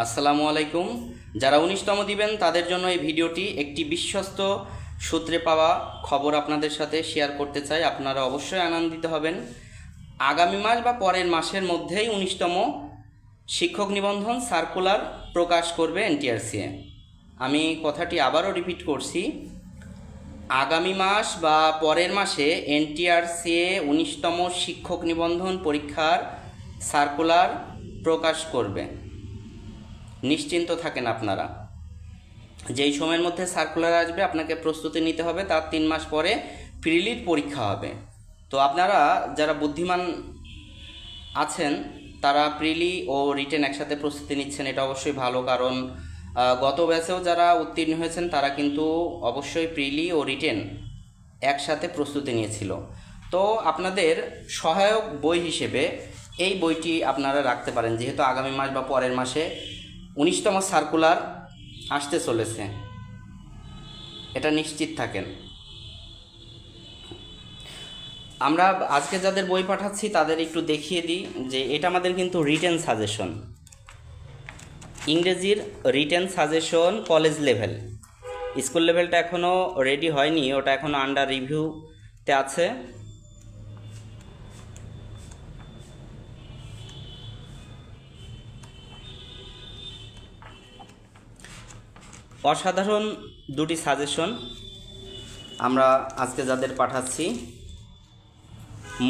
আসসালামু আলাইকুম। যারা 19তম দিবেন তাদের জন্য এই ভিডিওটি একটি বিশ্বস্ত সূত্রে পাওয়া খবর আপনাদের সাথে শেয়ার করতে চাই। আপনারা অবশ্যই আনন্দিত হবেন। আগামী মাস বা পরের মাসের মধ্যেই 19তম শিক্ষক নিবন্ধন সার্কুলার প্রকাশ করবে এনটিআরসিএ। আমি কথাটি আবারও রিপিট করছি, আগামী মাস বা পরের মাসে এনটিআরসিএ 19তম শিক্ষক নিবন্ধন পরীক্ষার সার্কুলার প্রকাশ করবে। নিশ্চিন্ত থাকেন আপনারা। যেই সময়ের মধ্যে সার্কুলার আসবে আপনাকে প্রস্তুতি নিতে হবে, তার 3 মাস পরে প্রিলির পরীক্ষা হবে। তো আপনারা যারা বুদ্ধিমান আছেন তারা প্রিলি ও রিটেন একসাথে প্রস্তুতি নিচ্ছেন, এটা অবশ্যই ভালো। কারণ গত ব্যাচেও যারা উত্তীর্ণ হয়েছেন তারা কিন্তু অবশ্যই প্রিলি ও রিটেন একসাথে প্রস্তুতি নিয়েছিল। তো আপনাদের সহায়ক বই হিসেবে এই বইটি আপনারা রাখতে পারেন, যেহেতু আগামী মাস বা পরের মাসে 19তম সার্কুলার আসতে চলেছে, এটা নিশ্চিত থাকেন। আমরা আজকে যাদের বই পাঠাচ্ছি তাদের একটু দেখিয়ে দিই যে এটা আমাদের কিন্তু রিটেন সাজেশন, ইংরেজির written suggestion college level. School লেভেলটা এখনও রেডি হয়নি, ওটা এখনও আন্ডার রিভিউতে আছে। অসাধারণ দুটি সাজেশন আমরা আজকে যাদের পাঠাচ্ছি: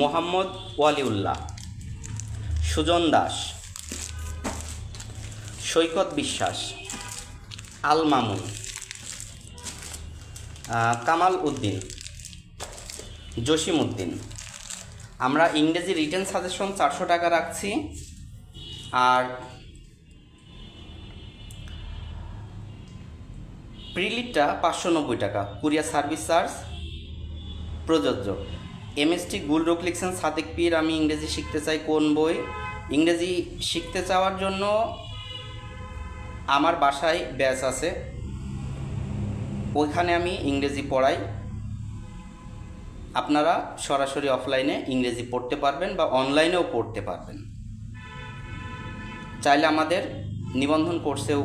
মোহাম্মদ ওয়ালিউল্লাহ, সুজন দাস, সৈকত বিশ্বাস, আল মামুন, কামাল উদ্দিন, জসিম উদ্দিন। আমরা ইংরেজি রিটেন সাজেশন 400 টাকা রাখছি, আর প্রিলিটটা 590 টাকা, কুরিয়ার সার্ভিস চার্জ প্রযোজ্য। এমএসটি গুলরুক লিখছেন সাদিক পীর, আমি ইংরেজি শিখতে চাই, কোন বই? ইংরেজি শিখতে চাওয়ার জন্য আমার বাসায় ব্যাচ আছে, ওইখানে আমি ইংরেজি পড়াই। আপনারা সরাসরি অফলাইনে ইংরেজি পড়তে পারবেন বা অনলাইনেও পড়তে পারবেন। চাইলে আমাদের নিবন্ধন কোর্সেও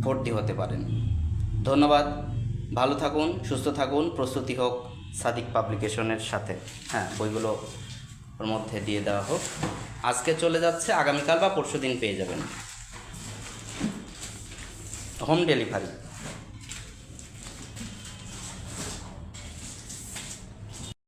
ভর্তি হতে পারেন। ধন্যবাদ, ভালো থাকুন, সুস্থ থাকুন। প্রস্তুতি হোক সাদিক পাবলিকেশনের সাথে। হ্যাঁ, বইগুলো ওর মধ্যে দিয়ে দেওয়া হোক। আজকে চলে যাচ্ছে, আগামীকাল বা পরশু দিন পেয়ে যাবেন, হোম ডেলিভারি।